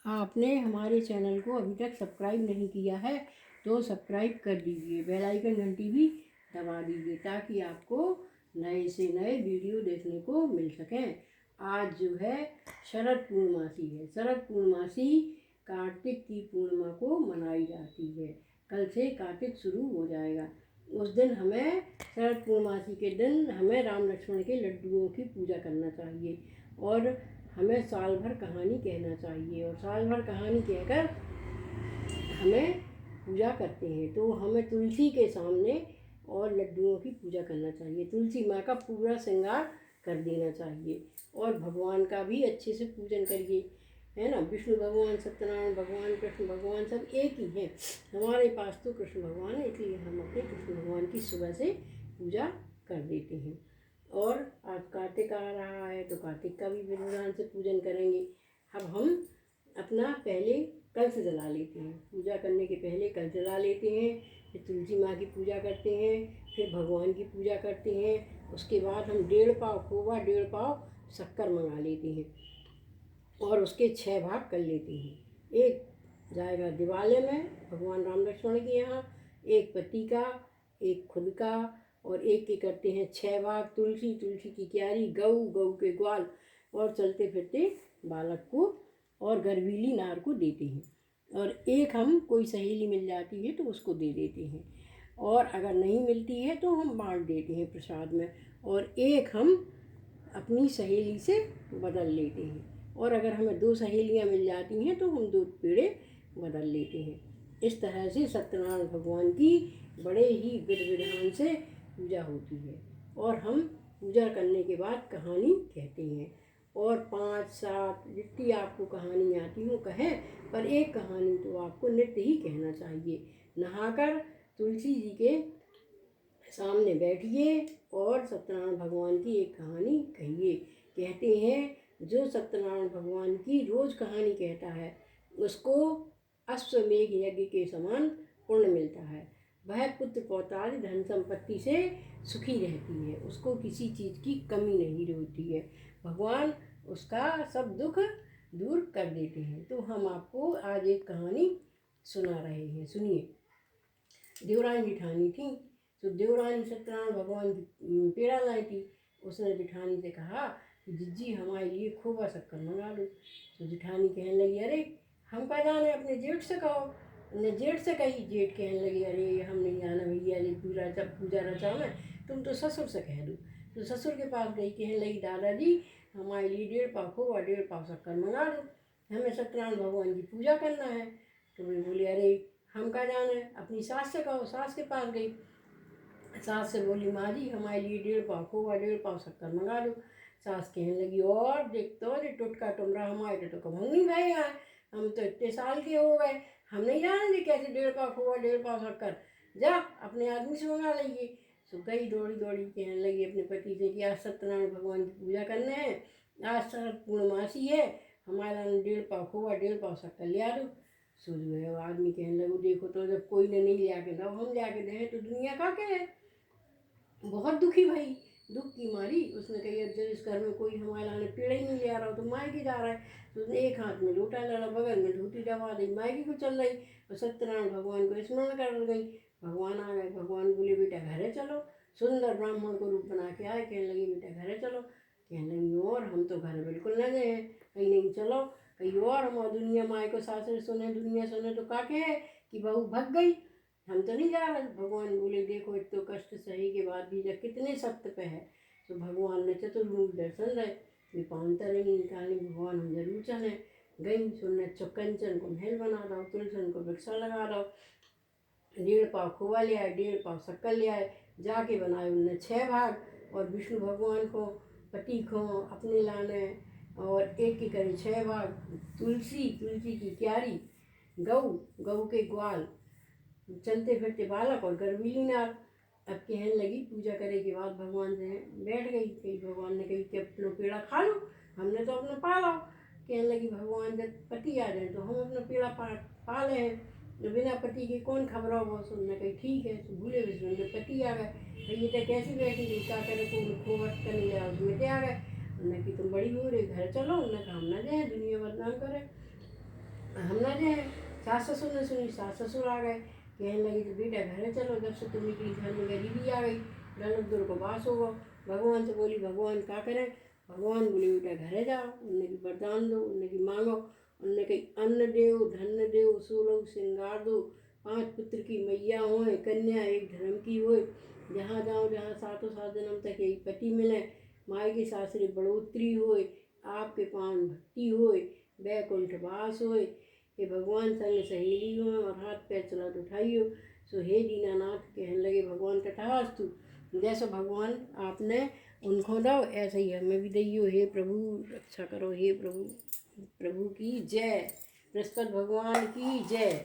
आपने हमारे चैनल को अभी तक सब्सक्राइब नहीं किया है तो सब्सक्राइब कर दीजिए, बेल आइकन घंटी भी दबा दीजिए ताकि आपको नए से नए वीडियो देखने को मिल सकें। आज जो है शरद पूर्णमासी है। शरद पूर्णमासी कार्तिक की पूर्णिमा को मनाई जाती है। कल से कार्तिक शुरू हो जाएगा। उस दिन हमें शरद पूर्णमासी के दिन हमें राम लक्ष्मण के लड्डुओं की पूजा करना चाहिए और हमें साल भर कहानी कहना चाहिए और साल भर कहानी कहकर हमें पूजा करते हैं। तो हमें तुलसी के सामने और लड्डुओं की पूजा करना चाहिए। तुलसी माँ का पूरा श्रृंगार कर देना चाहिए और भगवान का भी अच्छे से पूजन करिए, है ना। विष्णु भगवान, सत्यनारायण भगवान, कृष्ण भगवान सब एक ही हैं। हमारे पास तो कृष्ण भगवान है, इसलिए हम अपने कृष्ण भगवान की सुबह से पूजा कर देते हैं। और आज कार्तिक आ रहा है तो कार्तिक का भी विधान से पूजन करेंगे। अब हम अपना पहले कलश जला लेते हैं। पूजा करने के पहले कलश जला लेते हैं, फिर तुलसी माँ की पूजा करते हैं, फिर भगवान की पूजा करते हैं। उसके बाद हम 1.5 पाव खोवा, 1.5 पाव शक्कर मंगा लेते हैं और उसके 6 भाग कर लेते हैं। एक जाएगा दिवाले में भगवान राम लक्ष्मण के यहाँ, एक पति का, एक खुद का और एक के करते हैं 6 भाग तुलसी की क्यारी, गऊ के ग्वाल और चलते फिरते बालक को और गर्भीली नार को देते हैं। और एक हम कोई सहेली मिल जाती है तो उसको दे देते हैं और अगर नहीं मिलती है तो हम बांट देते हैं प्रसाद में। और एक हम अपनी सहेली से बदल लेते हैं और अगर हमें 2 सहेलियाँ मिल जाती हैं तो हम 2 पेड़े बदल लेते हैं। इस तरह से सत्यनारायण भगवान की बड़े ही विधि विधान से पूजा होती है और हम पूजा करने के बाद कहानी कहते हैं। और 5-7 जितनी आपको कहानी आती हो कहें, पर एक कहानी तो आपको नित्य ही कहना चाहिए। नहाकर तुलसी जी के सामने बैठिए और सत्यनारायण भगवान की एक कहानी कहिए। कहते हैं जो सत्यनारायण भगवान की रोज़ कहानी कहता है उसको अश्वमेघ यज्ञ के समान पुण्य मिलता है। वह पुत्र पौत्रादि धन संपत्ति से सुखी रहती है, उसको किसी चीज़ की कमी नहीं होती है। भगवान उसका सब दुख दूर कर देते हैं। तो हम आपको आज एक कहानी सुना रहे हैं, सुनिए। देवरानी जिठानी थी तो देवरानी सत्यनारायण भगवान की पेड़ा लाई थी। उसने जिठानी से कहा कि जिज्जी हमारे लिए खोवा शक्कर मंगा लो। तो जिठानी कहने लगी अरे हम का जाने, अपने जेठ से कहो। उन्होंने जेठ से कही। जेठ कहने लगी अरे हम नहीं जाना भैया, ये पूजा रचा में, तुम तो ससुर से कह दो। तो ससुर के पास गई, कहने लगी दादाजी हमारे लिए 1.5 पाव खोवा 1.5 पाव शक्कर मंगा दो, हमें सत्यनारायण भगवान की पूजा करना है। तो वे बोले अरे हम का जाने, अपनी सास से कहो। सास के पास गई, सास से बोली माँ जी हमारे लिए 1.5 पाव खोवा 1.5 पाव शक्कर मंगा दो। सास कहने लगी और देख तो ये टुटका टुमरा हमारे तो कब हम नहीं गए हैं, हम तो इतने साल के हो गए, हम नहीं जानेंगे कैसे 1.5 पाव खोवा 1.5 पाव शक्कर, जा अपने आदमी से मंगा लीजिए। तो गई दौड़ी दौड़ी, कहने लगी अपने पति से कि आज सत्यनारायण भगवान की पूजा करने हैं, आज शरद पूर्णमासी है, हमारा 1.5 पाव खोवा 1.5 पाव शक्कर ले आ दो। सो जो है आदमी कहने लगे देखो तो जब कोई ने नहीं लिया के दो, हम लिया के दें तो दुनिया का क्या है। बहुत दुखी भाई, दुख की मारी उसने कही अब जब इस घर में कोई हमारे लाने पेड़े ही नहीं ले आ रहा हो तो मायके जा रहा है। तो उसने एक हाथ में लोटा लड़ा, बगल में धोती दबा दी, मायके को चल रही और सत्यनारायण भगवान को स्मरण कर गई। भगवान आ गए। भगवान बोले बेटा घरे चलो। सुंदर ब्राह्मण को रूप बना के आए, कहने लगी बेटा घरे चलो। कहने लगी और हम तो घर बिल्कुल न गए हैं, कहीं नहीं चलो कहीं और। हम दुनिया माए को सासरे सुने, दुनिया सुने तो काके है कि बहू भग गई, हम तो नहीं जा रहे। भगवान बोले देखो एक तो कष्ट सही के बाद भी जब कितने सत्य पे है। तो भगवान ने चतुर्मुख दर्शन दे, विपांतर नहीं निकाली, भगवान हम जरूर चले। गई सुनने चुकंचन को महल बना दो, तुलसन को वृक्षा लगा दो, 1.5 पाव खोवा ले आए, 1.5 पाव शक्कर ले आए, जाके बनाए उनने 6 भाग और विष्णु भगवान को, पति को अपने लाने और एक की करी 6 भाग। तुलसी की क्यारी, गऊ के ग्वाल, चलते फिरते बालक और गर्भीली नार। अब कहने लगी पूजा करे के बाद भगवान से बैठ गई। कही भगवान ने कही कि अपना पेड़ा खा लो, हमने तो अपना पाला। कहने लगी भगवान जब पति आ जाए तो हम अपना पेड़ा पाले हैं, तो बिना पति के कौन खबरा हो। सुनने कही ठीक है। तो भूले विष्णु के पति आ गए। ये तो कैसी बैठी गई, क्या करे को खोवट कर लिया, उसमें आ गए। उन्होंने कि तुम बड़ी हो रही, घर चलो। उन्होंने कहा हम न जाए, दुनिया बदनाम करे। हमने जो सास ससुर ने सुनी, सास ससुर आ गए, कहने लगे तो बेटा घर चलो, जब से तुमने की घर में गरीबी आ गई, रणकदुर को बास होगा। भगवान से बोली भगवान क्या करें, भगवान बोले बेटा घरे जाओ, उनने की वरदान दो, उनने की मांगो, उनने कही अन्न देव धन देव सोलह श्रृंगार दो, 5 पुत्र की मैया होए, कन्या एक धर्म की होए, जहाँ जाओ जहाँ सातों 7 जन्म तक यही पति मिले, माई के सासरे बढ़ोतरी होए, आपके पावन भक्ति होए, बैकुंठ वास होए, हे भगवान संग सहेली हो और हाथ पैर चला उठाइयो। सो हे दीनानाथ कहने लगे भगवान तथास्तु, जैसा भगवान आपने उनको दो ऐसे ही हमें भी दइयो, हे प्रभु रक्षा करो, हे प्रभु। प्रभु की जय, बृहस्पति भगवान की जय।